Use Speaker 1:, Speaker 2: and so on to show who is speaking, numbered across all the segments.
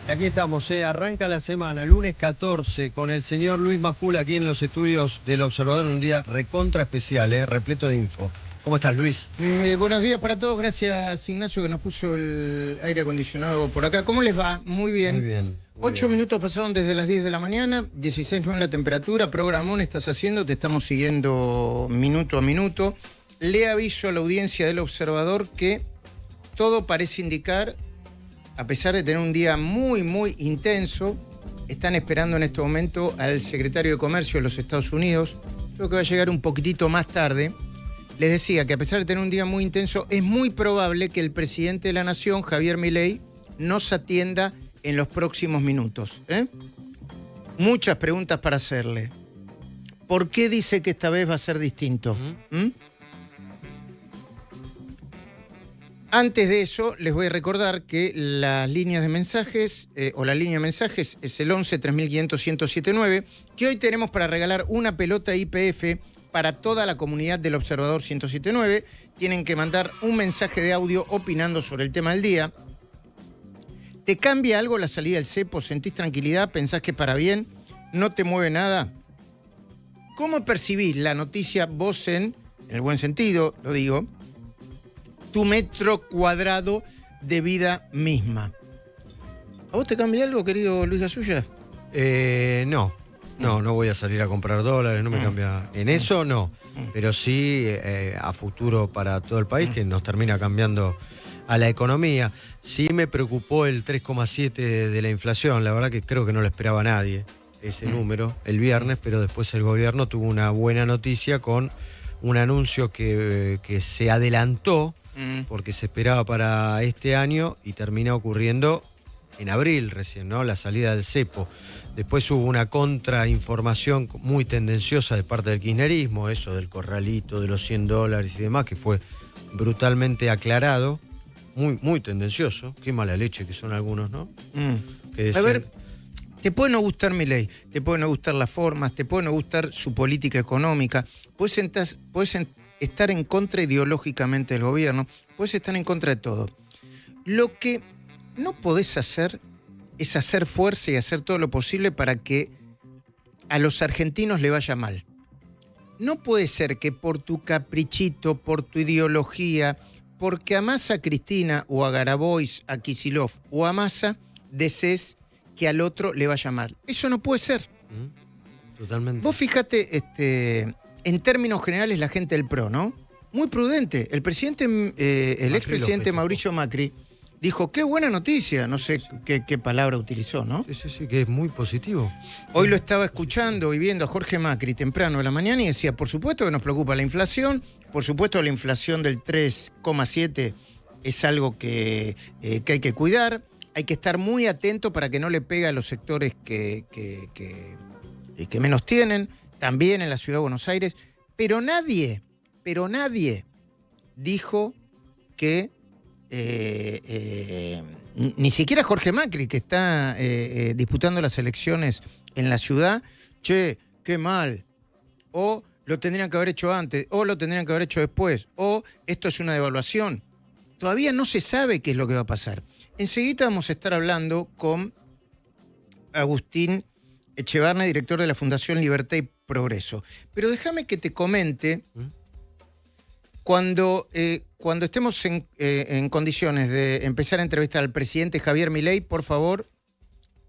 Speaker 1: Aquí estamos, arranca la semana, lunes 14, con el señor Luis Majula aquí en los estudios del Observador, en un día recontra especial, repleto de info. ¿Cómo estás, Luis?
Speaker 2: Buenos días para todos, gracias Ignacio que nos puso el aire acondicionado por acá. ¿Cómo les va? Muy bien.
Speaker 1: Muy bien.
Speaker 2: 8 minutos pasaron desde las 10 de la mañana, 16 la temperatura, programón estás haciendo, te estamos siguiendo minuto a minuto. Le aviso a la audiencia del Observador que todo parece indicar, a pesar de tener un día muy intenso, están esperando en este momento al secretario de Comercio de los Estados Unidos, creo que va a llegar un poquitito más tarde. Les decía que a pesar de tener un día muy intenso, es muy probable que el presidente de la Nación, Javier Milei, nos atienda en los próximos minutos. Muchas preguntas para hacerle. ¿Por qué dice que esta vez va a ser distinto? Antes de eso, les voy a recordar que las líneas de mensajes, o la línea de mensajes, es el 11 3500 1079, que hoy tenemos para regalar una pelota IPF para toda la comunidad del Observador 1079. Tienen que mandar un mensaje de audio opinando sobre el tema del día. ¿Te cambia algo la salida del cepo? ¿Sentís tranquilidad? ¿Pensás que para bien? ¿No te mueve nada? ¿Cómo percibís la noticia vos en el buen sentido, lo digo, tu metro cuadrado de vida misma? ¿A vos te cambia algo, querido Luis Gasulla?
Speaker 1: No voy a salir a comprar dólares, no me cambia. En eso no, pero sí a futuro para todo el país, que nos termina cambiando a la economía. Sí me preocupó el 3,7 de la inflación, la verdad que creo que no lo esperaba nadie ese número el viernes, pero después el gobierno tuvo una buena noticia con un anuncio que se adelantó porque se esperaba para este año y termina ocurriendo en abril recién, ¿no? La salida del cepo. Después hubo una contrainformación muy tendenciosa de parte del kirchnerismo, eso del corralito, de los $100 y demás, que fue brutalmente aclarado. Muy tendencioso. Qué mala leche que son algunos, ¿no? Que decían...
Speaker 2: A ver, te puede no gustar Milei, te puede no gustar las formas, te puede no gustar su política económica, puedes estar en contra ideológicamente del gobierno, puedes estar en contra de todo. Lo que no podés hacer es hacer fuerza y hacer todo lo posible para que a los argentinos le vaya mal. No puede ser que por tu caprichito, por tu ideología, porque amás a Cristina o a Grabois, a Kicillof o a Massa, desees que al otro le vaya mal. Eso no puede ser.
Speaker 1: Totalmente.
Speaker 2: Vos fíjate, en términos generales, la gente del PRO, ¿no? Muy prudente. El presidente, el expresidente Mauricio Macri, dijo, qué buena noticia. No sé qué palabra utilizó, ¿no?
Speaker 1: Sí, que es muy positivo.
Speaker 2: Hoy lo estaba escuchando y viendo a Jorge Macri temprano en la mañana y decía, por supuesto que nos preocupa la inflación, por supuesto la inflación del 3,7 es algo que hay que cuidar, hay que estar muy atento para que no le pegue a los sectores que menos tienen, también en la Ciudad de Buenos Aires, pero nadie dijo que, ni siquiera Jorge Macri, que está disputando las elecciones en la ciudad, che, qué mal, o lo tendrían que haber hecho antes, o lo tendrían que haber hecho después, o esto es una devaluación. Todavía no se sabe qué es lo que va a pasar. Enseguida vamos a estar hablando con Agustín Echevarne, director de la Fundación Libertad y Progreso. Pero déjame que te comente, cuando estemos en condiciones de empezar a entrevistar al presidente Javier Milei, por favor,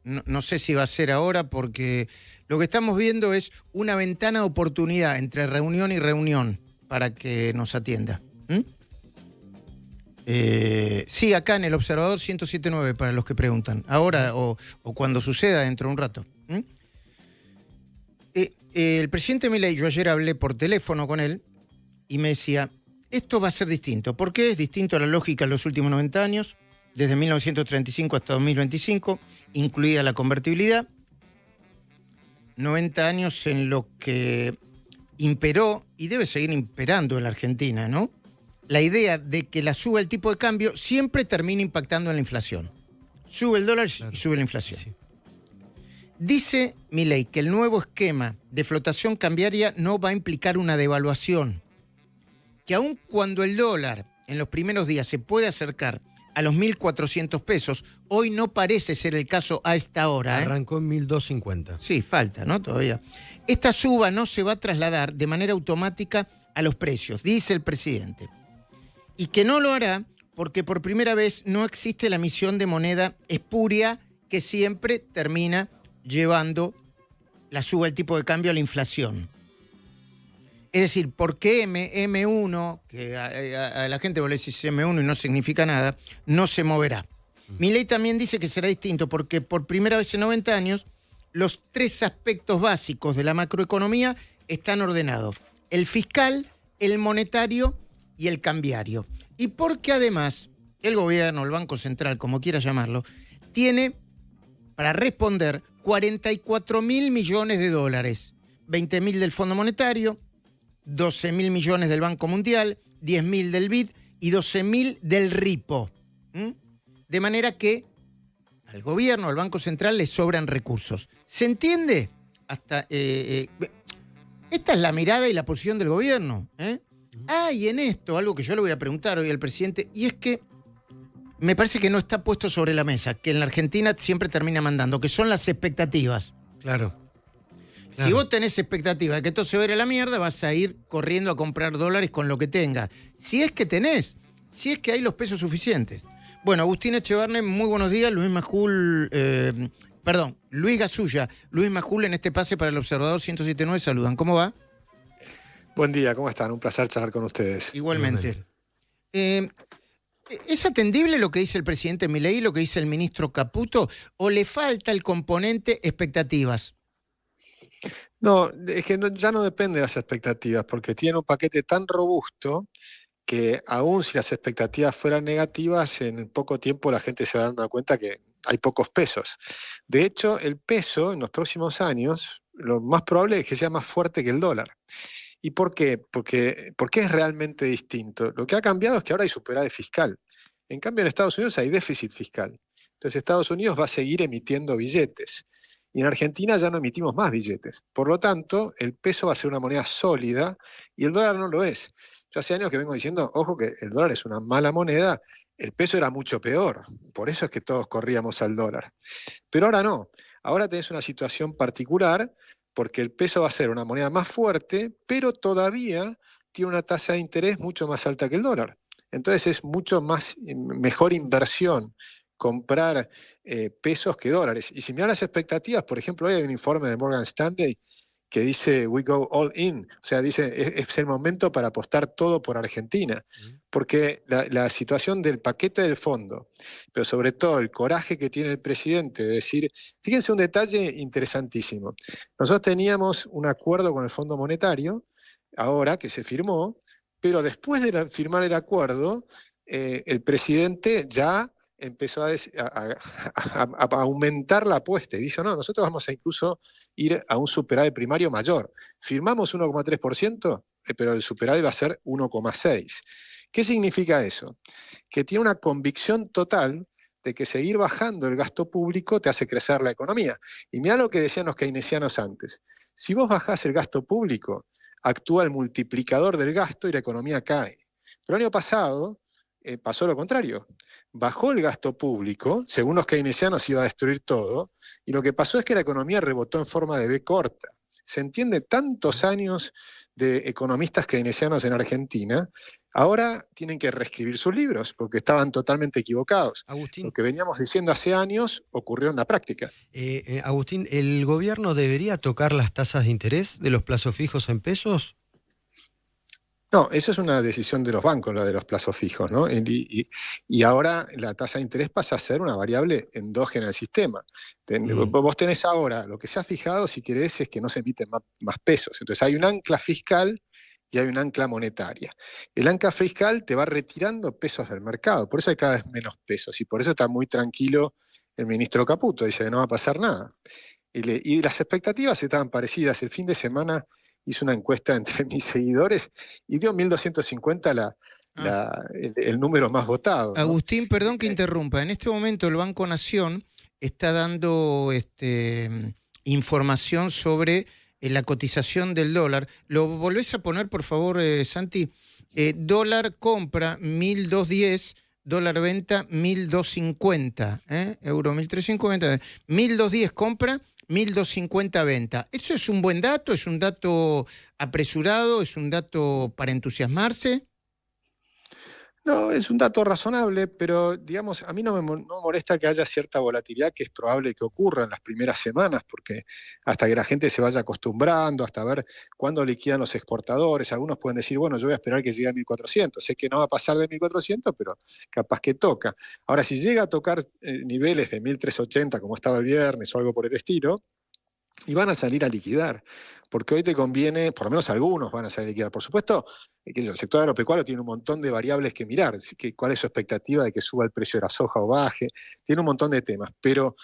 Speaker 2: no sé si va a ser ahora, porque lo que estamos viendo es una ventana de oportunidad entre reunión y reunión para que nos atienda. Sí, acá en el Observador 1079, para los que preguntan. Ahora o cuando suceda dentro de un rato. El presidente Milei, yo ayer hablé por teléfono con él y me decía, esto va a ser distinto. ¿Por qué? Es distinto a la lógica de los últimos 90 años, desde 1935 hasta 2025, incluida la convertibilidad. 90 años en lo que imperó y debe seguir imperando en la Argentina, ¿no? La idea de que la suba el tipo de cambio siempre termina impactando en la inflación. Sube el dólar y sube la inflación. Sí. Dice Milei que el nuevo esquema de flotación cambiaria no va a implicar una devaluación, que aun cuando el dólar en los primeros días se puede acercar a los 1.400 pesos. Hoy no parece ser el caso a esta hora.
Speaker 1: Arrancó en 1.250.
Speaker 2: Sí, falta, ¿no? Todavía. Esta suba no se va a trasladar de manera automática a los precios, dice el presidente. Y que no lo hará porque por primera vez no existe la emisión de moneda espuria que siempre termina llevando la suba del tipo de cambio a la inflación. Es decir, ¿por qué M1, que a la gente vos le decís M1 y no significa nada, no se moverá? Milei también dice que será distinto porque por primera vez en 90 años los 3 aspectos básicos de la macroeconomía están ordenados: el fiscal, el monetario y el cambiario. Y porque además el gobierno, el Banco Central, como quiera llamarlo, tiene para responder 44.000 millones de dólares, 20.000 del Fondo Monetario, 12.000 millones del Banco Mundial, 10.000 del BID y 12.000 del RIPO. De manera que al gobierno, al Banco Central, le sobran recursos. ¿Se entiende? Esta es la mirada y la posición del gobierno. Y en esto, algo que yo le voy a preguntar hoy al presidente, y es que me parece que no está puesto sobre la mesa, que en la Argentina siempre termina mandando, que son las expectativas.
Speaker 1: Claro.
Speaker 2: Si vos tenés expectativa de que esto se va a ir a la mierda, vas a ir corriendo a comprar dólares con lo que tengas. Si es que tenés, si es que hay los pesos suficientes. Bueno, Agustín Echevarne, muy buenos días. Luis Gasulla, Luis Majul en este pase para el Observador 107.9, saludan. ¿Cómo va?
Speaker 3: Buen día, ¿cómo están? Un placer charlar con ustedes.
Speaker 2: Igualmente. ¿Es atendible lo que dice el presidente Milei, lo que dice el ministro Caputo, o le falta el componente expectativas?
Speaker 3: No, es que ya no depende de las expectativas, porque tiene un paquete tan robusto que aún si las expectativas fueran negativas, en poco tiempo la gente se va dando cuenta que hay pocos pesos. De hecho, el peso en los próximos años, lo más probable es que sea más fuerte que el dólar. ¿Y por qué? Porque es realmente distinto. Lo que ha cambiado es que ahora hay superávit fiscal. En cambio, en Estados Unidos hay déficit fiscal. Entonces, Estados Unidos va a seguir emitiendo billetes. Y en Argentina ya no emitimos más billetes. Por lo tanto, el peso va a ser una moneda sólida y el dólar no lo es. Yo hace años que vengo diciendo, ojo, que el dólar es una mala moneda, el peso era mucho peor. Por eso es que todos corríamos al dólar. Pero ahora no. Ahora tenés una situación particular porque el peso va a ser una moneda más fuerte, pero todavía tiene una tasa de interés mucho más alta que el dólar. Entonces es mucho mejor inversión comprar pesos que dólares. Y si miran las expectativas, por ejemplo, hoy hay un informe de Morgan Stanley que dice we go all in, o sea, dice es el momento para apostar todo por Argentina, porque la situación del paquete del fondo, pero sobre todo el coraje que tiene el presidente de decir, fíjense un detalle interesantísimo, nosotros teníamos un acuerdo con el Fondo Monetario, ahora que se firmó, pero después de firmar el acuerdo, el presidente ya empezó a aumentar la apuesta y dijo, no, nosotros vamos a incluso ir a un superávit primario mayor. Firmamos 1,3%, pero el superávit va a ser 1,6%. ¿Qué significa eso? Que tiene una convicción total de que seguir bajando el gasto público te hace crecer la economía. Y mirá lo que decían los keynesianos antes. Si vos bajás el gasto público, actúa el multiplicador del gasto y la economía cae. Pero el año pasado pasó lo contrario. Bajó el gasto público, según los keynesianos iba a destruir todo, y lo que pasó es que la economía rebotó en forma de V corta. Se entiende tantos años de economistas keynesianos en Argentina, ahora tienen que reescribir sus libros, porque estaban totalmente equivocados.
Speaker 1: Agustín,
Speaker 3: lo que veníamos diciendo hace años ocurrió en la práctica.
Speaker 1: Agustín, ¿el gobierno debería tocar las tasas de interés de los plazos fijos en pesos?
Speaker 3: No, eso es una decisión de los bancos, la de los plazos fijos, ¿no? Y ahora la tasa de interés pasa a ser una variable endógena del sistema. Vos tenés ahora, lo que se ha fijado, si querés, es que no se emiten más pesos. Entonces hay un ancla fiscal y hay un ancla monetaria. El ancla fiscal te va retirando pesos del mercado, por eso hay cada vez menos pesos, y por eso está muy tranquilo el ministro Caputo, dice que no va a pasar nada. Y las expectativas estaban parecidas. El fin de semana hice una encuesta entre mis seguidores y dio 1.250 el número más votado, ¿no?
Speaker 2: Agustín, perdón que interrumpa. En este momento el Banco Nación está dando información sobre la cotización del dólar. ¿Lo volvés a poner, por favor, Santi? Dólar compra 1.210, dólar venta 1.250, euro 1.350, 1.210 compra, 1.250 venta. ¿Eso es un buen dato? ¿Es un dato apresurado? ¿Es un dato para entusiasmarse?
Speaker 3: No, es un dato razonable, pero digamos, a mí no molesta que haya cierta volatilidad que es probable que ocurra en las primeras semanas, porque hasta que la gente se vaya acostumbrando, hasta ver cuándo liquidan los exportadores, algunos pueden decir, bueno, yo voy a esperar que llegue a 1.400, sé que no va a pasar de 1.400, pero capaz que toca. Ahora, si llega a tocar niveles de 1.380, como estaba el viernes o algo por el estilo, y van a salir a liquidar, porque hoy te conviene, por lo menos algunos van a salir a liquidar. Por supuesto, el sector agropecuario tiene un montón de variables que mirar, cuál es su expectativa de que suba el precio de la soja o baje, tiene un montón de temas, pero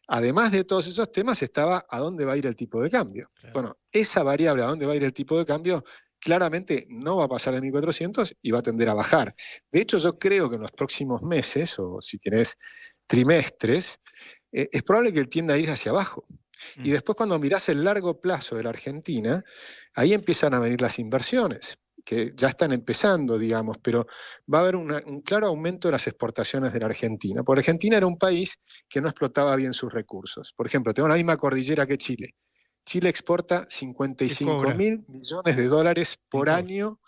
Speaker 3: además de todos esos temas estaba a dónde va a ir el tipo de cambio. Claro. Bueno, esa variable a dónde va a ir el tipo de cambio claramente no va a pasar de 1.400 y va a tender a bajar. De hecho, yo creo que en los próximos meses, o si querés trimestres, es probable que tienda a ir hacia abajo. Y después cuando mirás el largo plazo de la Argentina, ahí empiezan a venir las inversiones, que ya están empezando, digamos, pero va a haber un claro aumento de las exportaciones de la Argentina. Porque Argentina era un país que no explotaba bien sus recursos. Por ejemplo, tengo la misma cordillera que Chile. Chile exporta 55.000 millones de dólares por año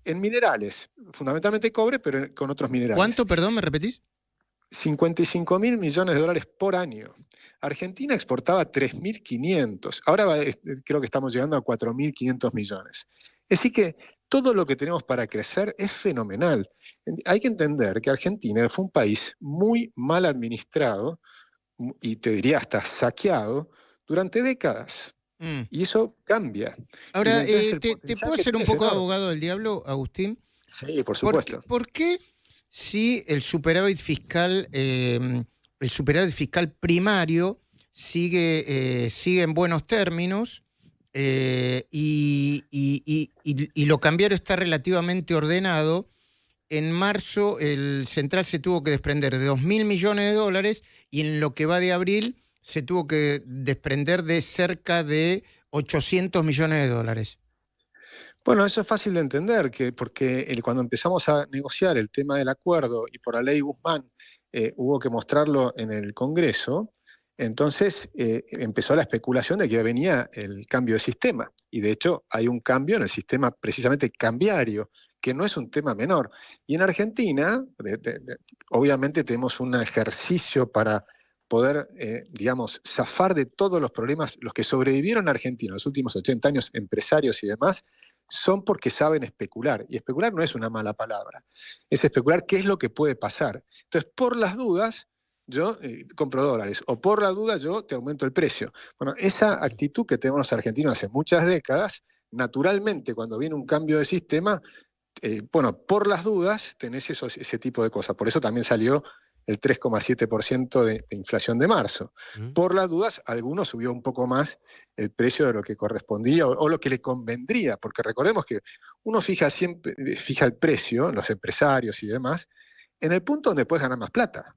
Speaker 3: en minerales, fundamentalmente cobre, pero con otros minerales.
Speaker 2: ¿Cuánto, perdón, me repetís?
Speaker 3: 55.000 millones de dólares por año. Argentina exportaba 3.500. Ahora creo que estamos llegando a 4.500 millones. Es decir que todo lo que tenemos para crecer es fenomenal. Hay que entender que Argentina fue un país muy mal administrado y te diría hasta saqueado durante décadas. Y eso cambia.
Speaker 2: Ahora, ¿te puedo hacer un poco de abogado del diablo, Agustín?
Speaker 3: Sí, por supuesto.
Speaker 2: ¿Por qué si el superávit fiscal primario sigue en buenos términos y lo cambiario está relativamente ordenado? En marzo el Central se tuvo que desprender de 2.000 millones de dólares y en lo que va de abril se tuvo que desprender de cerca de 800 millones de dólares.
Speaker 3: Bueno, eso es fácil de entender, porque cuando empezamos a negociar el tema del acuerdo y por la ley Guzmán hubo que mostrarlo en el Congreso, entonces empezó la especulación de que venía el cambio de sistema. Y de hecho hay un cambio en el sistema precisamente cambiario, que no es un tema menor. Y en Argentina, obviamente tenemos un ejercicio para poder, digamos, zafar de todos los problemas, los que sobrevivieron a Argentina en los últimos 80 años, empresarios y demás, son porque saben especular. Y especular no es una mala palabra, es especular qué es lo que puede pasar. Entonces, por las dudas, yo compro dólares, o por la duda yo te aumento el precio. Bueno, esa actitud que tenemos los argentinos hace muchas décadas, naturalmente cuando viene un cambio de sistema, bueno, por las dudas tenés ese tipo de cosas. Por eso también salió el 3,7% de inflación de marzo. Por las dudas, algunos subió un poco más el precio de lo que correspondía o lo que le convendría, porque recordemos que uno fija el precio, los empresarios y demás, en el punto donde puedes ganar más plata.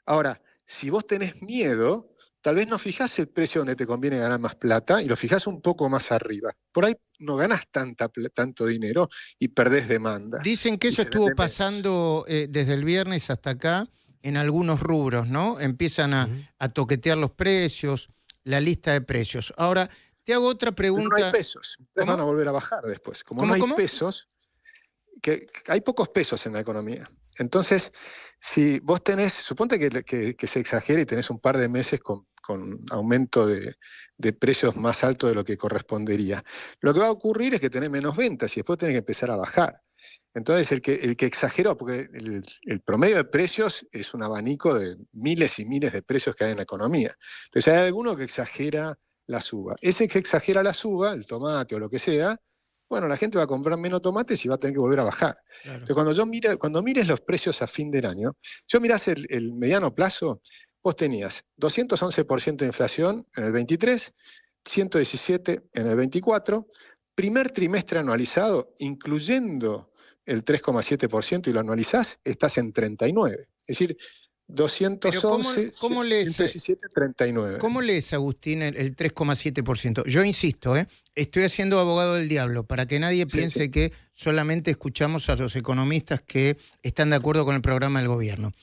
Speaker 3: Ahora, si vos tenés miedo, tal vez no fijás el precio donde te conviene ganar más plata y lo fijás un poco más arriba. Por ahí no ganás tanto dinero y perdés demanda.
Speaker 2: Dicen que eso estuvo pasando desde el viernes hasta acá en algunos rubros, ¿no? Empiezan a toquetear los precios, la lista de precios. Ahora, te hago otra pregunta.
Speaker 3: Pero no hay pesos, entonces van a volver a bajar después. Como no hay pesos, que hay pocos pesos en la economía. Entonces, si vos tenés, suponte que se exagere y tenés un par de meses con aumento de precios más alto de lo que correspondería, lo que va a ocurrir es que tenés menos ventas y después tenés que empezar a bajar. Entonces, el que exageró, porque el promedio de precios es un abanico de miles y miles de precios que hay en la economía. Entonces, hay alguno que exagera la suba. Ese que exagera la suba, el tomate o lo que sea, bueno, la gente va a comprar menos tomates y va a tener que volver a bajar. Claro. Entonces, cuando mires los precios a fin del año, si vos mirás el mediano plazo, vos tenías 211% de inflación en el 23, 117 en el 24, primer trimestre anualizado, incluyendo el 3,7% y lo anualizás, estás en 39. Es decir,
Speaker 2: Pero ¿cómo,
Speaker 3: 211,
Speaker 2: cómo lees,
Speaker 3: 117, 39.
Speaker 2: ¿cómo lees, Agustín, el 3,7%? Yo insisto, estoy haciendo abogado del diablo para que nadie piense
Speaker 3: Sí.
Speaker 2: que solamente escuchamos a los economistas que están de acuerdo con el programa del gobierno.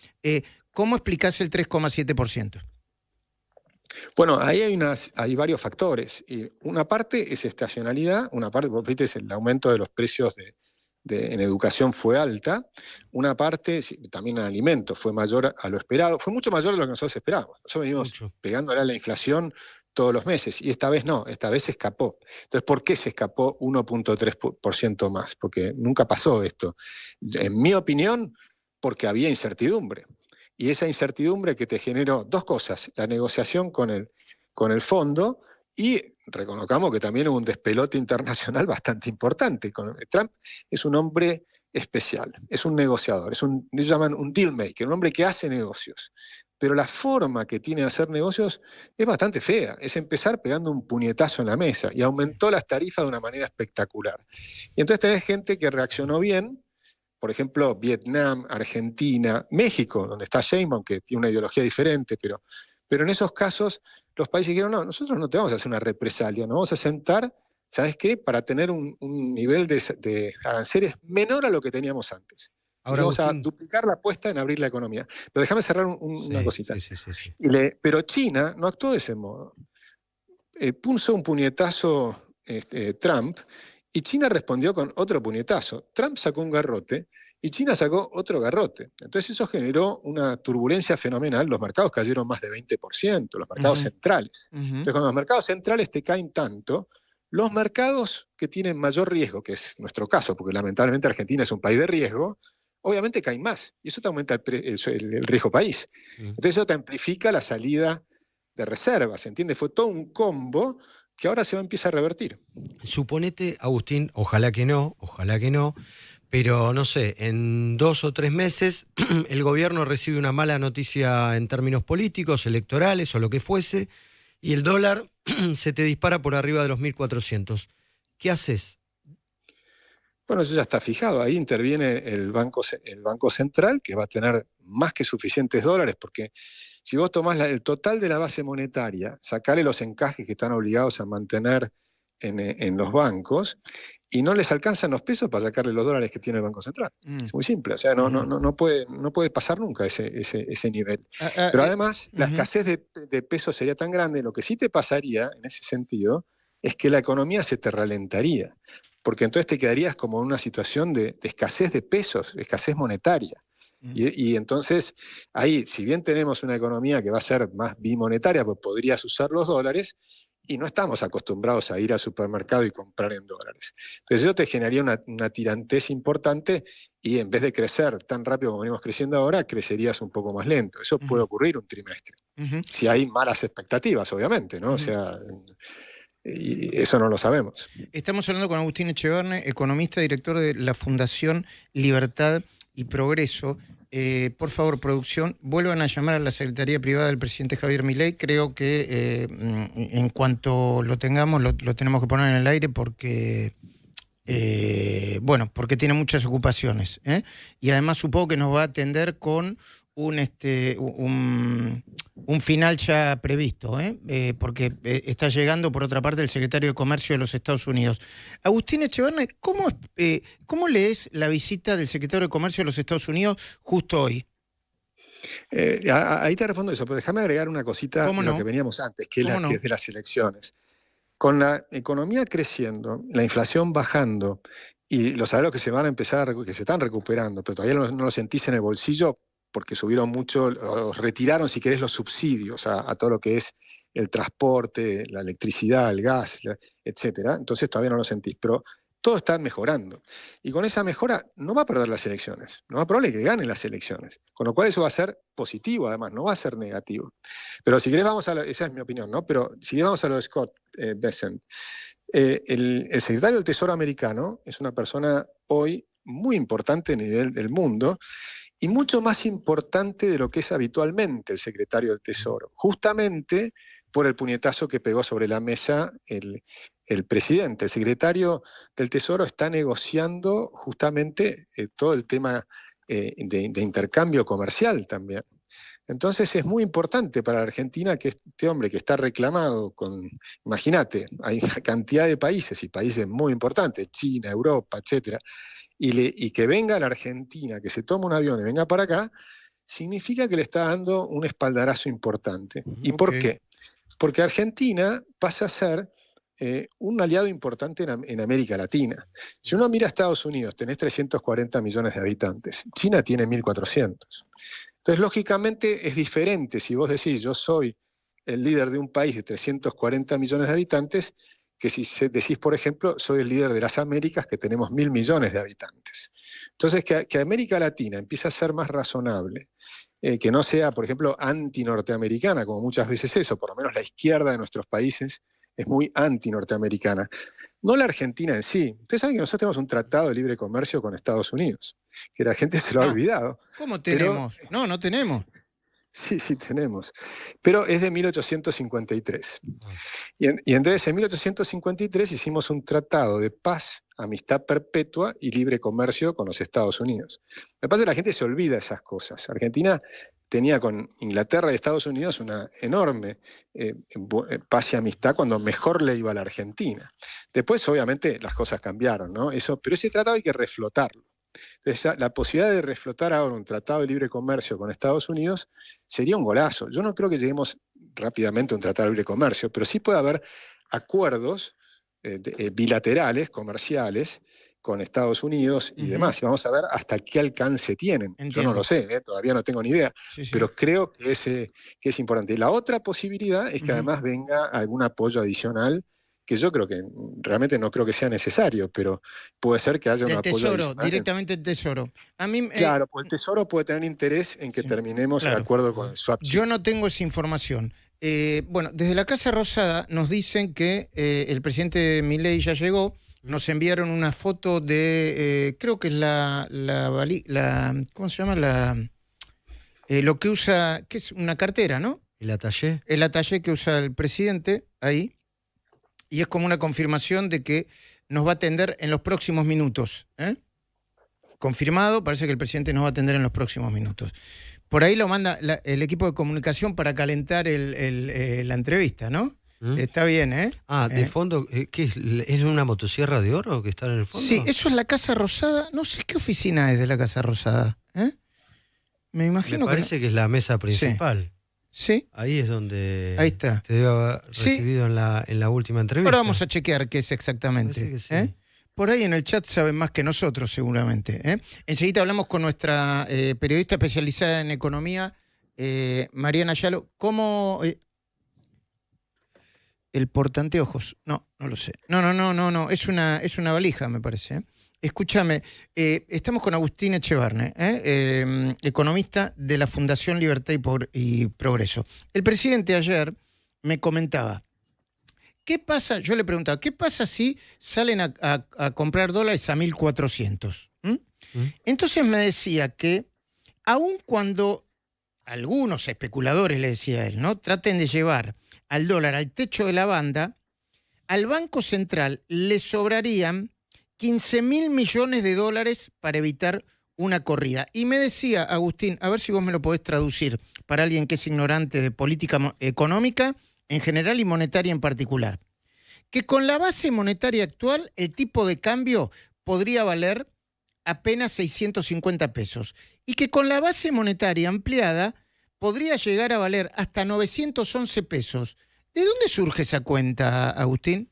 Speaker 2: ¿Cómo explicás el 3,7%?
Speaker 3: Bueno, ahí hay varios factores. Y una parte es estacionalidad, una parte, vos viste, es el aumento de los precios en educación fue alta, una parte también en alimentos fue mayor a lo esperado, fue mucho mayor de lo que nosotros esperábamos. Nosotros venimos
Speaker 1: Mucho.
Speaker 3: pegándole a la inflación todos los meses y esta vez no, esta vez se escapó. Entonces, ¿por qué se escapó 1,3% más? Porque nunca pasó esto. En mi opinión, porque había incertidumbre. Y esa incertidumbre que te generó dos cosas, la negociación con el fondo y reconozcamos que también hubo un despelote internacional bastante importante. Trump es un hombre especial, es un negociador, ellos llaman un deal maker, un hombre que hace negocios. Pero la forma que tiene de hacer negocios es bastante fea, es empezar pegando un puñetazo en la mesa y aumentó las tarifas de una manera espectacular. Y entonces tenés gente que reaccionó bien, por ejemplo, Vietnam, Argentina, México, donde está Sheinbaum, que tiene una ideología diferente, pero en esos casos los países dijeron, no, nosotros no te vamos a hacer una represalia, nos vamos a sentar, ¿sabes qué?, para tener un nivel de aranceles menor a lo que teníamos antes.
Speaker 1: Ahora,
Speaker 3: Vamos a
Speaker 1: Agustín.
Speaker 3: duplicar la apuesta en abrir la economía. Pero déjame cerrar una cosita.
Speaker 1: Sí.
Speaker 3: Pero China no actuó de ese modo. Puso un puñetazo Trump y China respondió con otro puñetazo. Trump sacó un garrote y China sacó otro garrote. Entonces eso generó una turbulencia fenomenal. Los mercados cayeron más de 20%, los mercados centrales. Entonces cuando los mercados centrales te caen tanto, los mercados que tienen mayor riesgo, que es nuestro caso, porque lamentablemente Argentina es un país de riesgo, obviamente caen más. Y eso te aumenta el riesgo país. Entonces eso te amplifica la salida de reservas, ¿entiendes? Fue todo un combo que ahora se va a empezar a revertir.
Speaker 1: Suponete, Agustín, ojalá que no, pero no sé, en 2 o 3 meses el gobierno recibe una mala noticia en términos políticos, electorales o lo que fuese, y el dólar se te dispara por arriba de los 1.400. ¿Qué haces?
Speaker 3: Bueno, eso ya está fijado. Ahí interviene el Banco Central, que va a tener más que suficientes dólares, porque si vos tomás el total de la base monetaria, sacale los encajes que están obligados a mantener en los bancos, y no les alcanzan los pesos para sacarle los dólares que tiene el Banco Central. Es muy simple, o sea, no puede pasar nunca ese nivel. Pero además, la escasez de pesos sería tan grande, lo que sí te pasaría en ese sentido es que la economía se te ralentaría, porque entonces te quedarías como en una situación de escasez de pesos, de escasez monetaria. Y entonces, ahí, si bien tenemos una economía que va a ser más bimonetaria, pues podrías usar los dólares, y no estamos acostumbrados a ir al supermercado y comprar en dólares. Entonces eso te generaría una tirantez importante y en vez de crecer tan rápido como venimos creciendo ahora, crecerías un poco más lento. Eso puede ocurrir un trimestre. Si hay malas expectativas, obviamente, ¿no? O sea, y eso no lo sabemos.
Speaker 2: Estamos hablando con Agustín Echeverne, economista, director de la Fundación Libertad y Progreso. Por favor, producción, vuelvan a llamar a la Secretaría Privada del presidente Javier Milei. Creo que en cuanto lo tengamos, lo tenemos que poner en el aire porque, porque tiene muchas ocupaciones. Y además supongo que nos va a atender con un final ya previsto, porque está llegando, por otra parte, el secretario de Comercio de los Estados Unidos. Agustín Echeverne, ¿cómo lees la visita del secretario de Comercio de los Estados Unidos justo hoy?
Speaker 3: Ahí te respondo eso, pero déjame agregar una cosita de lo que veníamos antes, que es de las elecciones. Con la economía creciendo, la inflación bajando y los salarios que se van a empezar, que se están recuperando, pero todavía no lo sentís en el bolsillo, porque subieron mucho, o retiraron, si querés, los subsidios a todo lo que es el transporte, la electricidad, el gas, etcétera. Entonces todavía no lo sentís, pero todo está mejorando. Y con esa mejora no va a perder las elecciones, no va a probable que gane las elecciones, con lo cual eso va a ser positivo, además, no va a ser negativo. Pero si querés esa es mi opinión, ¿no? Pero si querés vamos a lo de Scott Bessent. El secretario del Tesoro americano es una persona hoy muy importante a nivel del mundo, y mucho más importante de lo que es habitualmente el secretario del Tesoro, justamente por el puñetazo que pegó sobre la mesa el presidente. El secretario del Tesoro está negociando justamente todo el tema de intercambio comercial también. Entonces es muy importante para la Argentina que este hombre que está reclamado imagínate, hay una cantidad de países y países muy importantes, China, Europa, etcétera, y que venga a la Argentina, que se tome un avión y venga para acá, significa que le está dando un espaldarazo importante. ¿Y por qué? Porque Argentina pasa a ser un aliado importante en América Latina. Si uno mira a Estados Unidos, tenés 340 millones de habitantes, China tiene 1.400. Entonces, lógicamente, es diferente si vos decís, yo soy el líder de un país de 340 millones de habitantes, que si decís, por ejemplo, soy el líder de las Américas, que tenemos 1.000 millones de habitantes. Entonces, que América Latina empiece a ser más razonable, que no sea, por ejemplo, anti-norteamericana, como muchas veces es, o por lo menos la izquierda de nuestros países es muy anti-norteamericana. No la Argentina en sí. Ustedes saben que nosotros tenemos un tratado de libre comercio con Estados Unidos, que la gente se lo ha olvidado.
Speaker 2: ¿Cómo tenemos?
Speaker 3: Pero,
Speaker 2: no tenemos.
Speaker 3: Sí, tenemos. Pero es de 1853. Y entonces en 1853 hicimos un tratado de paz, amistad perpetua y libre comercio con los Estados Unidos. Me pasa que la gente se olvida esas cosas. Argentina tenía con Inglaterra y Estados Unidos una enorme paz y amistad cuando mejor le iba a la Argentina. Después, obviamente, las cosas cambiaron, ¿no? Pero ese tratado hay que reflotarlo. Entonces, la posibilidad de reflotar ahora un tratado de libre comercio con Estados Unidos sería un golazo. Yo no creo que lleguemos rápidamente a un tratado de libre comercio, pero sí puede haber acuerdos bilaterales, comerciales, con Estados Unidos y demás. Y vamos a ver hasta qué alcance tienen.
Speaker 2: Entiendo.
Speaker 3: Yo no lo sé, todavía no tengo ni idea, pero creo que es importante. Y la otra posibilidad es que además venga algún apoyo adicional, que yo creo que realmente no creo que sea necesario, pero puede ser que haya un apoyo adicional.
Speaker 2: Directamente el Tesoro. A mí,
Speaker 3: claro, pues el Tesoro puede tener interés en que terminemos el acuerdo con el swap chip.
Speaker 2: Yo no tengo esa información. Bueno, desde la Casa Rosada nos dicen que el presidente Milei ya llegó. Nos enviaron una foto de, creo que es la ¿cómo se llama? Lo que usa, que es una cartera, ¿no?
Speaker 1: ¿El atallé?
Speaker 2: El atallé que usa el presidente ahí. Y es como una confirmación de que nos va a atender en los próximos minutos. Confirmado, parece que el presidente nos va a atender en los próximos minutos. Por ahí lo manda el equipo de comunicación para calentar la entrevista, ¿no? Está bien, ¿eh?
Speaker 1: De fondo, ¿qué es? ¿Es una motosierra de oro que está en el fondo?
Speaker 2: Sí, eso es la Casa Rosada. No sé qué oficina es de la Casa Rosada. Me imagino
Speaker 1: Me parece que es la mesa principal.
Speaker 2: Sí.
Speaker 1: Ahí es donde
Speaker 2: ahí está.
Speaker 1: Te debe haber recibido en la última entrevista.
Speaker 2: Ahora vamos a chequear qué es exactamente.
Speaker 1: Que sí.
Speaker 2: Por ahí en el chat saben más que nosotros seguramente. Enseguida hablamos con nuestra periodista especializada en economía, Mariana Ayalo. ¿Cómo...? El portaanteojos. No lo sé. No. Es una valija, me parece. Escúchame, estamos con Agustín Echevarne, economista de la Fundación Libertad y Progreso. El presidente ayer me comentaba, ¿qué pasa? Yo le preguntaba, ¿qué pasa si salen a comprar dólares a 1.400? Entonces me decía que aun cuando algunos especuladores, le decía él, ¿no?, traten de llevar al dólar al techo de la banda, al Banco Central le sobrarían 15.000 millones de dólares para evitar una corrida. Y me decía, Agustín, a ver si vos me lo podés traducir para alguien que es ignorante de política económica en general y monetaria en particular, que con la base monetaria actual el tipo de cambio podría valer apenas 650 pesos y que con la base monetaria ampliada podría llegar a valer hasta 911 pesos. ¿De dónde surge esa cuenta, Agustín?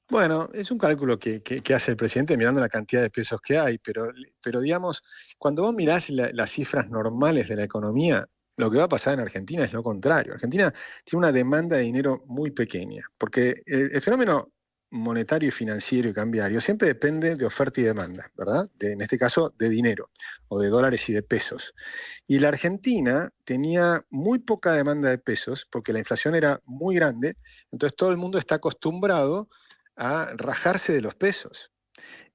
Speaker 3: Bueno, es un cálculo que hace el presidente mirando la cantidad de pesos que hay, pero digamos, cuando vos mirás las cifras normales de la economía, lo que va a pasar en Argentina es lo contrario. Argentina tiene una demanda de dinero muy pequeña, porque el fenómeno monetario y financiero y cambiario siempre depende de oferta y demanda, ¿verdad? En este caso, de dinero, o de dólares y de pesos. Y la Argentina tenía muy poca demanda de pesos, porque la inflación era muy grande, entonces todo el mundo está acostumbrado a rajarse de los pesos.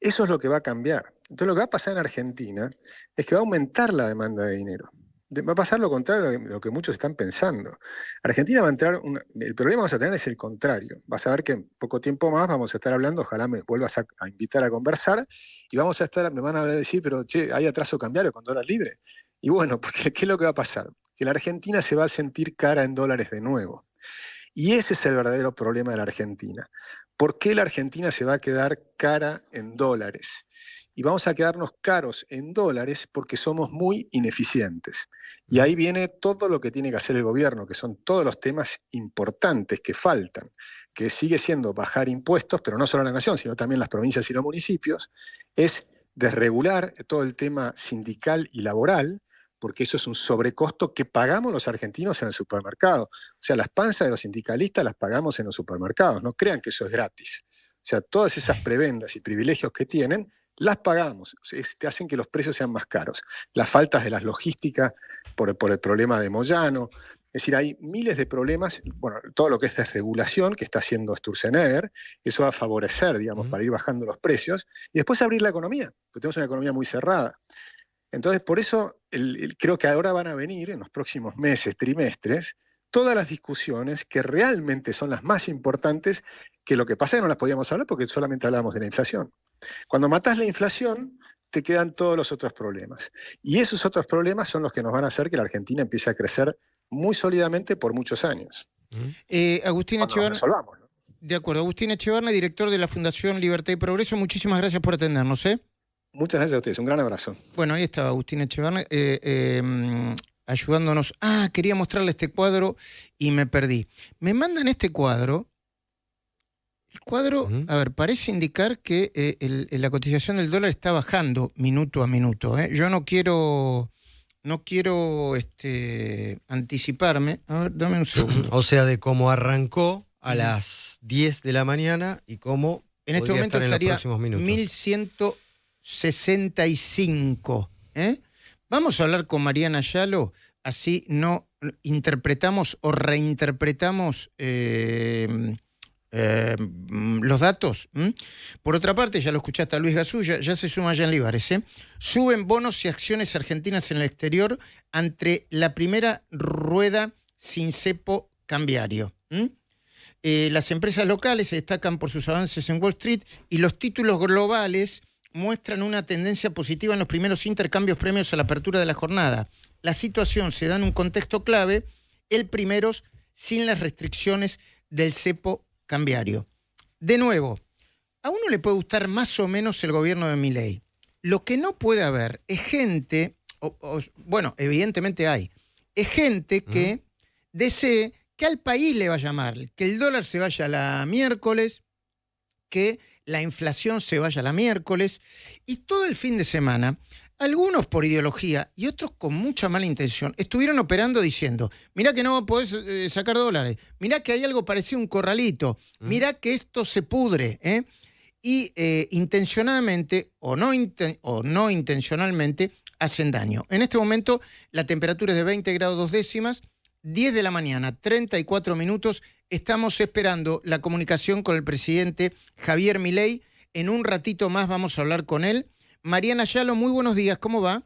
Speaker 3: Eso es lo que va a cambiar. Entonces lo que va a pasar en Argentina es que va a aumentar la demanda de dinero. Va a pasar lo contrario de lo que muchos están pensando. Argentina va a entrar, el problema que vamos a tener es el contrario. Vas a ver que en poco tiempo más vamos a estar hablando, ojalá me vuelvas a invitar a conversar, y me van a decir, pero che, ¿hay atraso cambiario con dólar libre? Y bueno, porque ¿qué es lo que va a pasar? que la Argentina se va a sentir cara en dólares de nuevo. Y ese es el verdadero problema de la Argentina. ¿Por qué la Argentina se va a quedar cara en dólares? Y vamos a quedarnos caros en dólares porque somos muy ineficientes. Y ahí viene todo lo que tiene que hacer el gobierno, que son todos los temas importantes que faltan, que sigue siendo bajar impuestos, pero no solo a la nación, sino también las provincias y los municipios, es desregular todo el tema sindical y laboral, porque eso es un sobrecosto que pagamos los argentinos en el supermercado. O sea, las panzas de los sindicalistas las pagamos en los supermercados, no crean que eso es gratis. O sea, todas esas prebendas y privilegios que tienen, las pagamos, te hacen que los precios sean más caros. Las faltas de las logísticas por el problema de Moyano, es decir, hay miles de problemas, bueno, todo lo que es desregulación que está haciendo Sturzenegger, eso va a favorecer, digamos, para ir bajando los precios, y después abrir la economía, porque tenemos una economía muy cerrada. Entonces, por eso creo que ahora van a venir, en los próximos meses, trimestres, todas las discusiones que realmente son las más importantes, que lo que pasa es que no las podíamos hablar porque solamente hablábamos de la inflación. Cuando matás la inflación, te quedan todos los otros problemas. Y esos otros problemas son los que nos van a hacer que la Argentina empiece a crecer muy sólidamente por muchos años.
Speaker 2: Agustín Echeverría.
Speaker 3: ¿No?
Speaker 2: De acuerdo. Agustín Echeverría, director de la Fundación Libertad y Progreso. Muchísimas gracias por atendernos.
Speaker 3: Muchas gracias a ustedes. Un gran abrazo.
Speaker 2: Bueno, ahí estaba Agustín Echeverría ayudándonos. Quería mostrarle este cuadro y me perdí. Me mandan este cuadro. El cuadro, a ver, parece indicar que la cotización del dólar está bajando minuto a minuto. Yo no quiero anticiparme. A ver, dame un segundo.
Speaker 1: O sea, de cómo arrancó a las 10 de la mañana y cómo
Speaker 2: en este momento estaría
Speaker 1: 1165.
Speaker 2: Vamos a hablar con Mariana Yalo, así no interpretamos o reinterpretamos los datos. Por otra parte, ya lo escuchaste a Luis Gasulla, ya se suma Jan Libares. Suben bonos y acciones argentinas en el exterior ante la primera rueda sin cepo cambiario. Las empresas locales se destacan por sus avances en Wall Street y los títulos globales muestran una tendencia positiva en los primeros intercambios previos a la apertura de la jornada. La situación se da en un contexto clave, el primero sin las restricciones del cepo cambiario. De nuevo, a uno le puede gustar más o menos el gobierno de Milei. Lo que no puede haber es gente, bueno, evidentemente hay, es gente que desee que al país le vaya mal, que el dólar se vaya a la miércoles, que la inflación se vaya a la miércoles, y todo el fin de semana, algunos por ideología y otros con mucha mala intención, estuvieron operando diciendo, mirá que no podés sacar dólares, mirá que hay algo parecido a un corralito, mirá que esto se pudre, y intencionadamente o no intencionalmente hacen daño. En este momento la temperatura es de 20 grados 2 décimas, 10 de la mañana, 34 minutos, estamos esperando la comunicación con el presidente Javier Milei. En un ratito más vamos a hablar con él. Mariana Yalo, muy buenos días, ¿cómo va?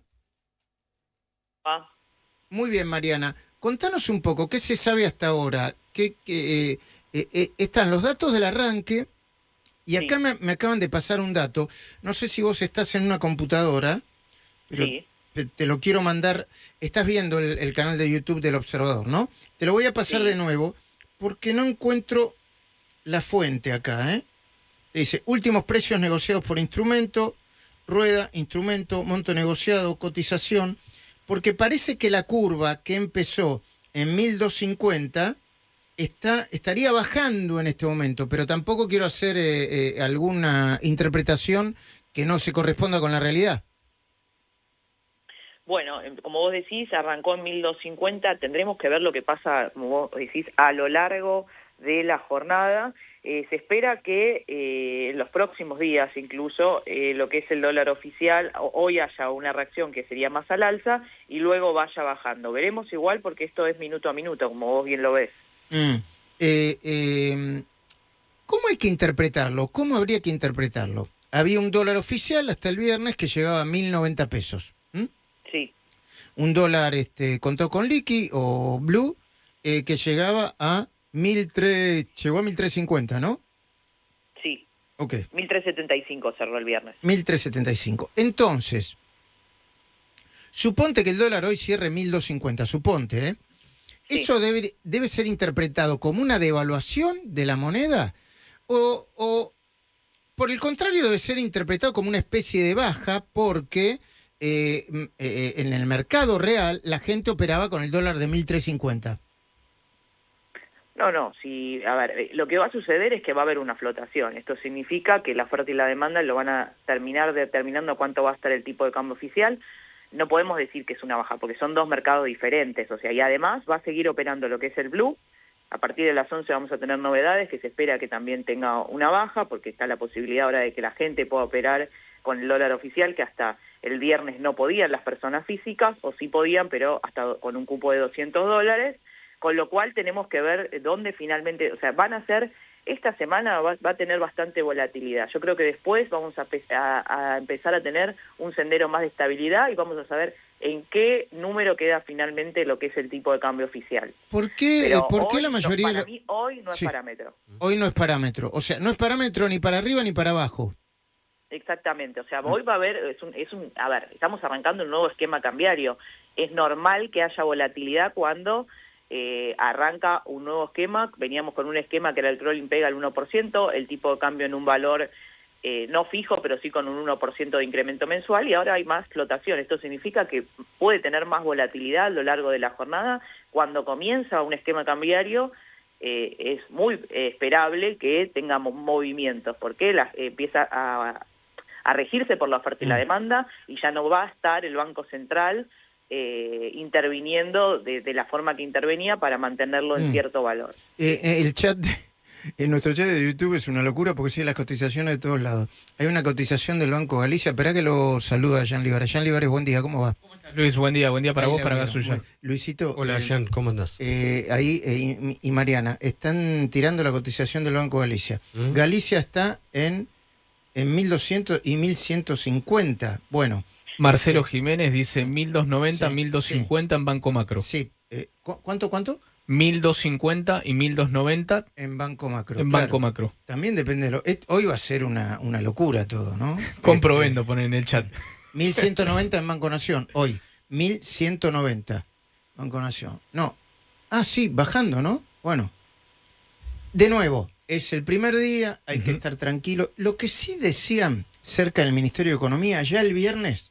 Speaker 2: Muy bien, Mariana. Contanos un poco, ¿qué se sabe hasta ahora? Están los datos del arranque y acá me acaban de pasar un dato. No sé si vos estás en una computadora, pero te lo quiero mandar. Estás viendo el canal de YouTube del Observador, ¿no? Te lo voy a pasar de nuevo porque no encuentro la fuente acá, Dice, últimos precios negociados por instrumento, rueda, instrumento, monto negociado, cotización, porque parece que la curva que empezó en 1.250 estaría bajando en este momento, pero tampoco quiero hacer alguna interpretación que no se corresponda con la realidad.
Speaker 4: Bueno, como vos decís, arrancó en 1.250, tendremos que ver lo que pasa, como vos decís, a lo largo de la jornada. Se espera que en los próximos días incluso lo que es el dólar oficial, hoy haya una reacción que sería más al alza y luego vaya bajando. Veremos igual porque esto es minuto a minuto, como vos bien lo ves.
Speaker 2: ¿Cómo hay que interpretarlo? ¿Cómo habría que interpretarlo? Había un dólar oficial hasta el viernes que llegaba a 1.090 pesos.
Speaker 4: Sí.
Speaker 2: Un dólar contado con liqui o blue que llegaba a 1.300, llegó a 1.350, ¿no?
Speaker 4: Sí.
Speaker 2: Ok.
Speaker 4: 1.375 cerró el viernes.
Speaker 2: 1.375. Entonces, Suponte que el dólar hoy cierre 1.250, suponte, ¿eh?
Speaker 4: Sí.
Speaker 2: ¿Eso debe ser interpretado como una devaluación de la moneda? ¿O por el contrario debe ser interpretado como una especie de baja porque en el mercado real la gente operaba con el dólar de 1.350?
Speaker 4: No, sí, a ver, lo que va a suceder es que va a haber una flotación. Esto significa que la oferta y la demanda lo van a terminar determinando cuánto va a estar el tipo de cambio oficial. No podemos decir que es una baja, porque son dos mercados diferentes, o sea, y además va a seguir operando lo que es el blue. A partir de las 11 vamos a tener novedades, que se espera que también tenga una baja, porque está la posibilidad ahora de que la gente pueda operar con el dólar oficial, que hasta el viernes no podían las personas físicas, o sí podían, pero hasta con un cupo de $200, con lo cual tenemos que ver dónde finalmente, o sea, esta semana va a tener bastante volatilidad. Yo creo que después vamos a empezar a tener un sendero más de estabilidad y vamos a saber en qué número queda finalmente lo que es el tipo de cambio oficial.
Speaker 2: ¿Por qué
Speaker 4: Pero
Speaker 2: la mayoría...
Speaker 4: para mí hoy no es
Speaker 2: Sí.
Speaker 4: parámetro.
Speaker 2: Hoy no es parámetro, o sea, no es parámetro ni para arriba ni para abajo.
Speaker 4: Exactamente, o sea, hoy va a haber, a ver, estamos arrancando un nuevo esquema cambiario. Es normal que haya volatilidad cuando arranca un nuevo esquema. Veníamos con un esquema que era el crawling pega al 1%, el tipo de cambio en un valor no fijo, pero sí con un 1% de incremento mensual, y ahora hay más flotación. Esto significa que puede tener más volatilidad a lo largo de la jornada. Cuando comienza un esquema cambiario, es muy esperable que tengamos movimientos, porque empieza a regirse por la oferta y la demanda, y ya no va a estar el Banco Central interviniendo de la forma que intervenía para mantenerlo en cierto valor.
Speaker 2: El chat, en nuestro chat de YouTube es una locura porque sigue las cotizaciones de todos lados. Hay una cotización del Banco Galicia. Esperá que lo saluda Jean Libares. Jean Libares, buen día, ¿cómo va?
Speaker 5: Luis, buen día para
Speaker 2: Ahí
Speaker 5: vos,
Speaker 2: la
Speaker 5: para
Speaker 2: veo.
Speaker 5: la suya.
Speaker 2: Bueno, Luisito.
Speaker 1: Hola, Jean, ¿cómo andás?
Speaker 2: Ahí y Mariana, están tirando la cotización del Banco Galicia. Galicia está en 1.200 y 1.150. Bueno.
Speaker 5: Marcelo Jiménez dice 1.290,
Speaker 2: Sí,
Speaker 5: 1.250 en Banco Macro.
Speaker 2: Sí. ¿Cuánto?
Speaker 5: 1.250 y 1.290
Speaker 2: En Banco Macro.
Speaker 5: en
Speaker 2: claro.
Speaker 5: Banco Macro.
Speaker 2: También depende de hoy va a ser una locura todo, ¿no?
Speaker 5: Comprovendo, ponen en el chat.
Speaker 2: 1.190 en Banco Nación, hoy. 1.190. Banco Nación. No. Ah, sí, bajando, ¿no? Bueno. De nuevo, es el primer día, hay que estar tranquilo. Lo que sí decían cerca del Ministerio de Economía, ya el viernes,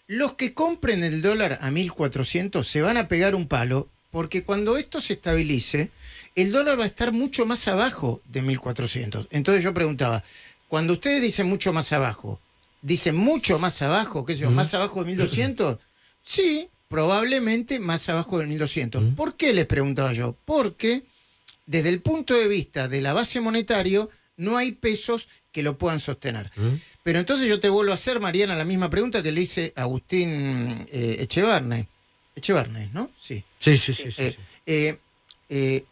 Speaker 2: los que compren el dólar a 1.400 se van a pegar un palo, porque cuando esto se estabilice, el dólar va a estar mucho más abajo de 1.400. Entonces yo preguntaba, cuando ustedes dicen mucho más abajo, ¿dicen mucho más abajo? ¿Qué sé yo, más abajo de 1.200? Sí, probablemente más abajo de 1.200. ¿Por qué les preguntaba yo? Porque desde el punto de vista de la base monetario, no hay pesos que lo puedan sostener. Pero entonces yo te vuelvo a hacer, Mariana, la misma pregunta que le hice a Agustín Echevarne. Echevarne, ¿no? Sí.
Speaker 1: Sí.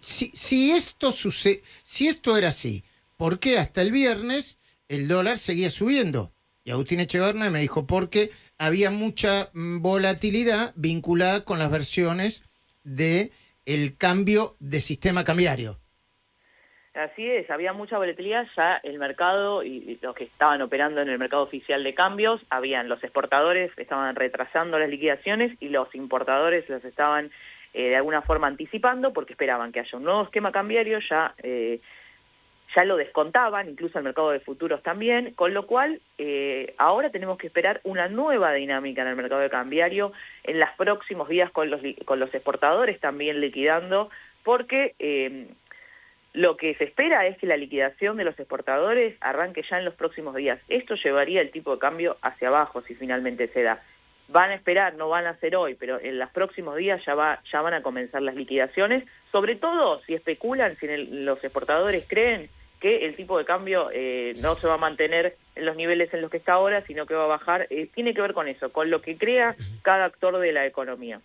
Speaker 2: Si esto sucede, si esto era así, ¿por qué hasta el viernes el dólar seguía subiendo? Y Agustín Echevarne me dijo, porque había mucha volatilidad vinculada con las versiones de el cambio de sistema cambiario.
Speaker 4: Así es, había mucha volatilidad, ya el mercado y los que estaban operando en el mercado oficial de cambios, los exportadores estaban retrasando las liquidaciones y los importadores las estaban de alguna forma anticipando porque esperaban que haya un nuevo esquema cambiario, ya lo descontaban, incluso el mercado de futuros también, con lo cual ahora tenemos que esperar una nueva dinámica en el mercado de cambiario en los próximos días con los exportadores también liquidando, porque lo que se espera es que la liquidación de los exportadores arranque ya en los próximos días. Esto llevaría el tipo de cambio hacia abajo si finalmente se da. Van a esperar, no van a hacer hoy, pero en los próximos días ya van a comenzar las liquidaciones, sobre todo si especulan, si los exportadores creen que el tipo de cambio no se va a mantener en los niveles en los que está ahora, sino que va a bajar. Tiene que ver con eso, con lo que crea cada actor de la economía.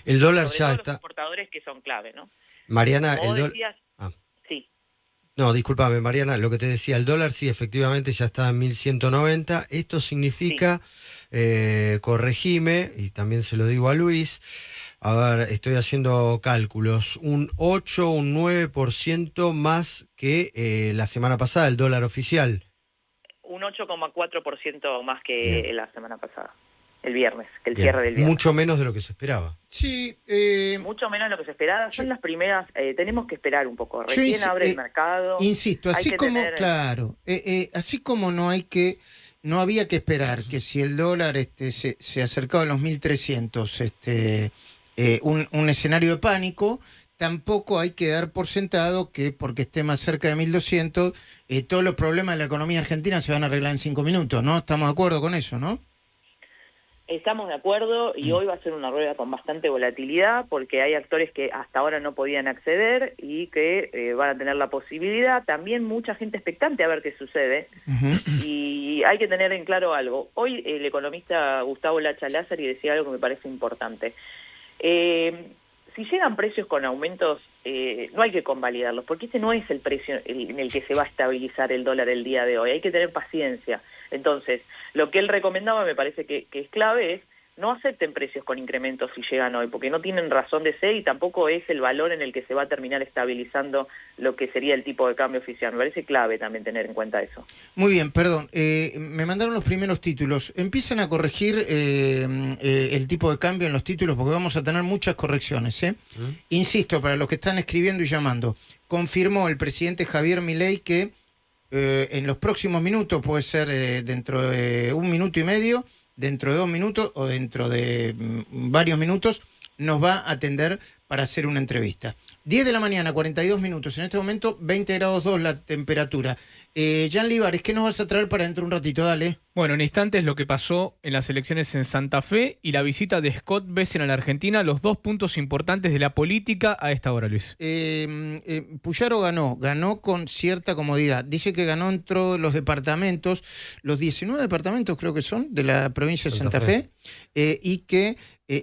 Speaker 1: El dólar
Speaker 4: sobre
Speaker 1: ya
Speaker 4: todo
Speaker 1: está...
Speaker 4: los exportadores que son clave, ¿no?
Speaker 1: Mariana,
Speaker 4: Como
Speaker 1: el dólar...
Speaker 4: decías, sí.
Speaker 1: No, discúlpame, Mariana, lo que te decía, el dólar sí, efectivamente ya está en 1.190. Esto significa, corregime, y también se lo digo a Luis, a ver, estoy haciendo cálculos, un 8, un 9% más que la semana pasada, el dólar oficial.
Speaker 4: Un 8,4% más que
Speaker 1: Bien.
Speaker 4: la semana pasada. el viernes, que el cierre del viernes.
Speaker 1: Mucho menos de lo que se esperaba.
Speaker 2: Sí,
Speaker 4: Mucho menos de lo que se esperaba. Son las primeras, tenemos que esperar un poco.
Speaker 2: Yo
Speaker 4: Recién abre el mercado.
Speaker 2: insisto,
Speaker 4: hay
Speaker 2: así
Speaker 4: que
Speaker 2: como,
Speaker 4: tener-
Speaker 2: claro, así como no había que esperar que si el dólar se acercaba a los 1.300, un escenario de pánico, tampoco hay que dar por sentado que porque esté más cerca de 1.200, todos los problemas de la economía argentina se van a arreglar en 5 minutos, ¿no? Estamos de acuerdo con eso, ¿no?
Speaker 4: Estamos de acuerdo y hoy va a ser una rueda con bastante volatilidad porque hay actores que hasta ahora no podían acceder y que van a tener la posibilidad. También mucha gente expectante a ver qué sucede. Y hay que tener en claro algo. Hoy el economista Gustavo Lacha Lázari decía algo que me parece importante. Si llegan precios con aumentos, no hay que convalidarlos, porque este no es el precio en el que se va a estabilizar el dólar el día de hoy. Hay que tener paciencia. Entonces, lo que él recomendaba, me parece que es clave, es no acepten precios con incrementos si llegan hoy, porque no tienen razón de ser y tampoco es el valor en el que se va a terminar estabilizando lo que sería el tipo de cambio oficial. Me parece clave también tener en cuenta eso.
Speaker 2: Muy bien, perdón, me mandaron los primeros títulos. Empiezan a corregir el tipo de cambio en los títulos porque vamos a tener muchas correcciones. Insisto, para los que están escribiendo y llamando, confirmó el presidente Javier Milei que en los próximos minutos, puede ser dentro de 1 minuto y medio, dentro de 2 minutos o dentro de varios minutos, nos va a atender para hacer una entrevista. 10 de la mañana, 42 minutos. En este momento, 20 grados 2 la temperatura. Jan Libares, ¿qué nos vas a traer para dentro de un ratito? Dale.
Speaker 5: Bueno, en instantes lo que pasó en las elecciones en Santa Fe y la visita de Scott Bessent a la Argentina, los 2 puntos importantes de la política a esta hora, Luis.
Speaker 2: Puyaro ganó con cierta comodidad. Dice que ganó en todos los departamentos, los 19 departamentos creo que son, de la provincia de Santa Fe. Y que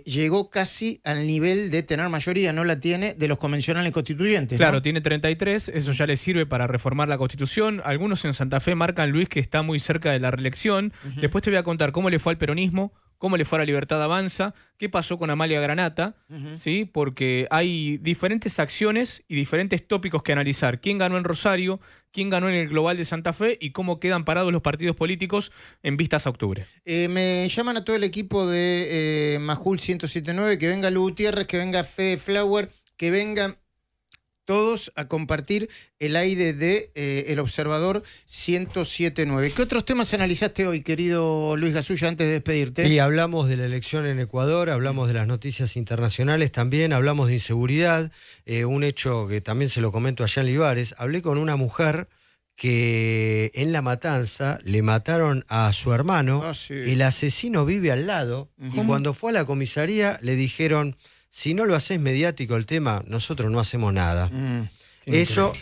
Speaker 2: llegó casi al nivel de tener mayoría, no la tiene, de los convencionales constituyentes.
Speaker 5: Claro,
Speaker 2: ¿no?
Speaker 5: tiene 33, eso ya le sirve para reformar la Constitución. Algunos en Santa Fe marcan, Luis, que está muy cerca de la reelección. Después te voy a contar cómo le fue al peronismo, cómo le fue a la Libertad Avanza, qué pasó con Amalia Granata, ¿sí? Porque hay diferentes acciones y diferentes tópicos que analizar. ¿Quién ganó en Rosario? ¿Quién ganó en el Global de Santa Fe? Y cómo quedan parados los partidos políticos en vistas a octubre.
Speaker 2: Me llaman a todo el equipo de Majul 107.9, que venga Lu Gutiérrez, que venga Fede Flower, que vengan todos a compartir el aire de El Observador 107.9. ¿Qué otros temas analizaste hoy, querido Luis Gasulla, antes de despedirte?
Speaker 1: Y hablamos de la elección en Ecuador, hablamos de las noticias internacionales también, hablamos de inseguridad, un hecho que también se lo comento a Jan Libares. Hablé con una mujer que en La Matanza le mataron a su hermano, el asesino vive al lado, y cuando fue a la comisaría le dijeron: si no lo haces mediático el tema, nosotros no hacemos nada. Eso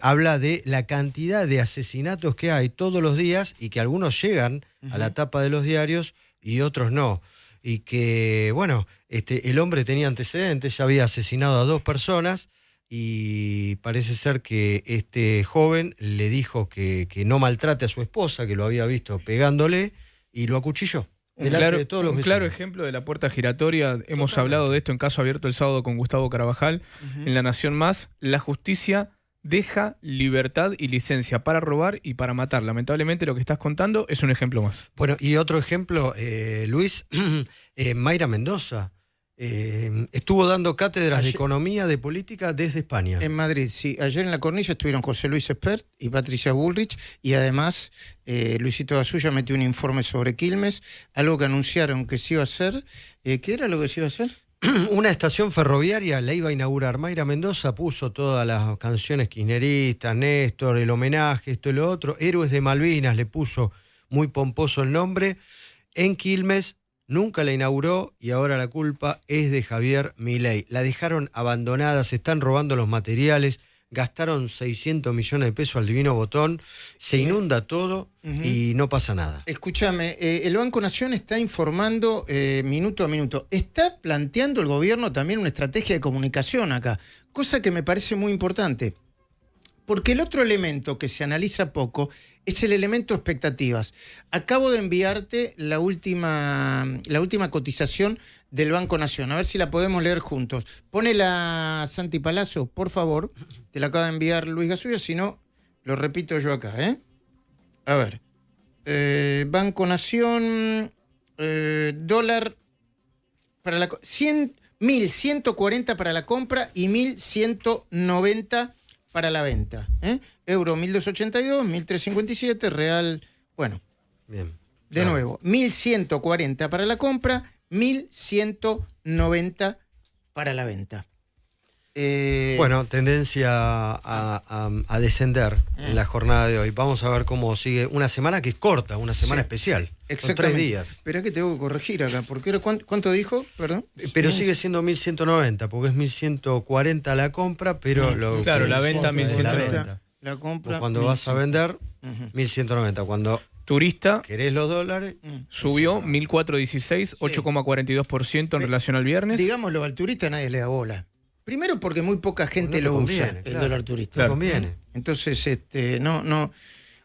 Speaker 1: habla de la cantidad de asesinatos que hay todos los días y que algunos llegan a la tapa de los diarios y otros no. Y que, bueno, el hombre tenía antecedentes, ya había asesinado a 2 personas y parece ser que este joven le dijo que no maltrate a su esposa, que lo había visto pegándole, y lo acuchilló.
Speaker 5: Un claro ejemplo de la puerta giratoria. Hemos hablado de esto en Caso Abierto el sábado con Gustavo Carabajal en La Nación Más. La justicia deja libertad y licencia para robar y para matar. Lamentablemente lo que estás contando es un ejemplo más.
Speaker 1: Bueno, y otro ejemplo, Luis, Mayra Mendoza estuvo dando cátedras de economía, de política desde España.
Speaker 2: En Madrid, sí. Ayer en la cornilla estuvieron José Luis Espert y Patricia Bullrich, y además Luisito Gasulla metió un informe sobre Quilmes, algo que anunciaron que se iba a hacer. ¿Qué era lo que se iba a hacer?
Speaker 1: Una estación ferroviaria la iba a inaugurar Mayra Mendoza, puso todas las canciones kirchneristas, Néstor, el homenaje, esto y lo otro, Héroes de Malvinas, le puso muy pomposo el nombre, en Quilmes. Nunca la inauguró y ahora la culpa es de Javier Milei. La dejaron abandonada, se están robando los materiales, gastaron 600 millones de pesos al divino botón, se inunda todo y no pasa nada.
Speaker 2: Escúchame, el Banco Nación está informando minuto a minuto. Está planteando el gobierno también una estrategia de comunicación acá, cosa que me parece muy importante. Porque el otro elemento que se analiza poco es el elemento expectativas. Acabo de enviarte la última cotización del Banco Nación. A ver si la podemos leer juntos. Ponela, Santi Palazzo, por favor. Te la acaba de enviar Luis Gasulla, si no, lo repito yo acá. A ver. Banco Nación, dólar para la 1.140 para la compra y 1.190 para la venta. Euro 1.282, 1.357, real, bueno.
Speaker 1: Bien.
Speaker 2: De nuevo, 1.140 para la compra, 1.190 para la venta.
Speaker 1: Bueno, tendencia a descender en la jornada de hoy. Vamos a ver cómo sigue una semana que es corta, una semana especial. Son 3 días.
Speaker 2: Pero es que tengo que corregir acá, porque ¿cuánto dijo? Perdón.
Speaker 1: Pero sigue siendo 1.190, porque es 1.140 la compra, pero
Speaker 5: claro, la venta 1.190.
Speaker 2: La compra.
Speaker 1: Cuando vas a vender, 1.190. Cuando
Speaker 5: turista
Speaker 1: querés los dólares,
Speaker 5: subió 1.416, 8,42% en relación al viernes.
Speaker 2: Digámoslo, al turista nadie le da bola. Primero porque muy poca gente lo usa, el dólar turista.
Speaker 1: Claro. Conviene.
Speaker 2: Entonces, no.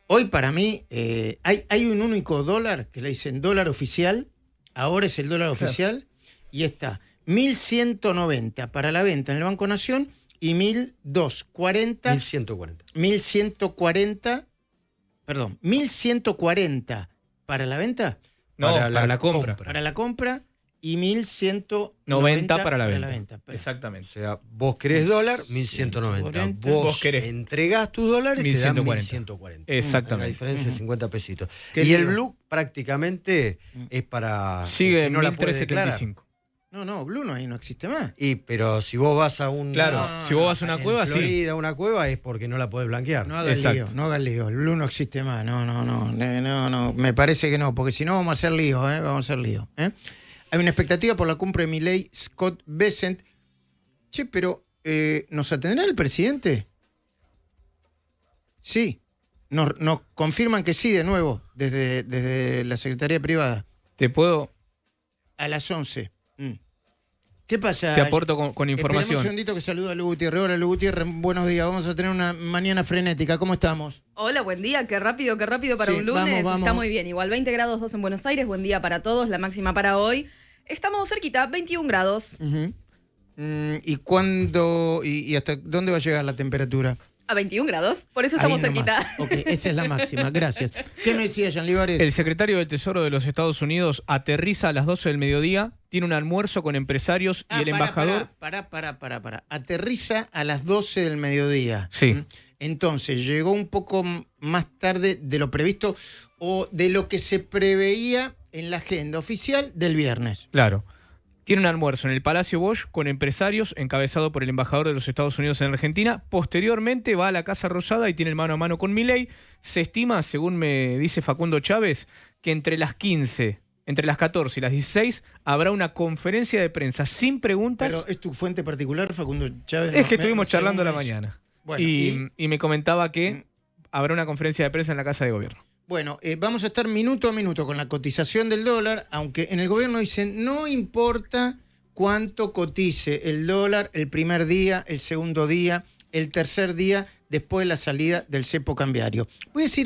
Speaker 2: Hoy para mí hay un único dólar que le dicen dólar oficial. Ahora es el dólar oficial y está 1.190 para la venta en el Banco Nación y 1.140 para la venta.
Speaker 5: No, para la compra.
Speaker 2: Para la compra y
Speaker 5: 1.190 para la venta. Exactamente.
Speaker 1: O sea, vos querés dólar, 1.190. Vos
Speaker 5: querés.
Speaker 1: entregás tus dólares,
Speaker 5: 1.140.
Speaker 1: te dan 1.140.
Speaker 5: Exactamente.
Speaker 1: La diferencia es 50 pesitos.
Speaker 2: ¿Qué
Speaker 1: Y
Speaker 2: digo?
Speaker 1: el blue prácticamente es para...
Speaker 5: Sigue en
Speaker 1: no la puede declarar.
Speaker 5: 1.375.
Speaker 2: No, Blue ahí no existe más.
Speaker 1: Pero si vos vas a un...
Speaker 5: Claro, si vos vas a una
Speaker 1: en
Speaker 5: cueva, sí.
Speaker 1: Florida, una cueva, es porque no la podés blanquear.
Speaker 2: No hagan lío, no hagan lío. El Blue no existe más. No. Me parece que no, porque si no vamos a hacer lío, Vamos a hacer lío, Hay una expectativa por la cumbre de Milei Scott Bessent. Che, pero ¿nos atenderá el presidente? Sí. Nos confirman que sí, de nuevo, desde la Secretaría Privada.
Speaker 5: Te puedo...
Speaker 2: A las 11. ¿Qué pasa?
Speaker 5: Te aporto con información.
Speaker 2: Esperemos un segundito que saludo a Lu Gutiérrez. Hola, Lu Gutiérrez, buenos días. Vamos a tener una mañana frenética. ¿Cómo estamos?
Speaker 6: Hola, buen día. Qué rápido para
Speaker 2: Sí,
Speaker 6: un lunes.
Speaker 2: vamos.
Speaker 6: Está muy bien. Igual 20 grados 2 en Buenos Aires. Buen día para todos. La máxima para hoy. Estamos cerquita, 21 grados.
Speaker 2: ¿Y cuándo y hasta dónde va a llegar la temperatura?
Speaker 6: A 21 grados. Por eso estamos
Speaker 2: Ahí nomás.
Speaker 6: cerquita.
Speaker 2: Ok, esa es la máxima. Gracias. ¿Qué me decía, Jean Libares?
Speaker 5: El secretario del Tesoro de los Estados Unidos aterriza a las 12 del mediodía, tiene un almuerzo con empresarios y el embajador...
Speaker 2: Para. Aterriza a las 12 del mediodía.
Speaker 5: Sí.
Speaker 2: Entonces, llegó un poco más tarde de lo previsto o de lo que se preveía en la agenda oficial del viernes.
Speaker 5: Claro. Tiene un almuerzo en el Palacio Bosch con empresarios encabezado por el embajador de los Estados Unidos en Argentina. Posteriormente va a la Casa Rosada y tiene el mano a mano con Milei. Se estima, según me dice Facundo Chávez, que entre las 14 y las 16 habrá una conferencia de prensa sin preguntas.
Speaker 2: ¿Pero es tu fuente particular, Facundo Chávez?
Speaker 5: Es que estuvimos charlando a la mañana.
Speaker 2: Bueno,
Speaker 5: y me comentaba que habrá una conferencia de prensa en la Casa de Gobierno.
Speaker 2: Bueno, vamos a estar minuto a minuto con la cotización del dólar, aunque en el gobierno dicen no importa cuánto cotice el dólar el primer día, el segundo día, el tercer día, después de la salida del cepo cambiario. Voy a decir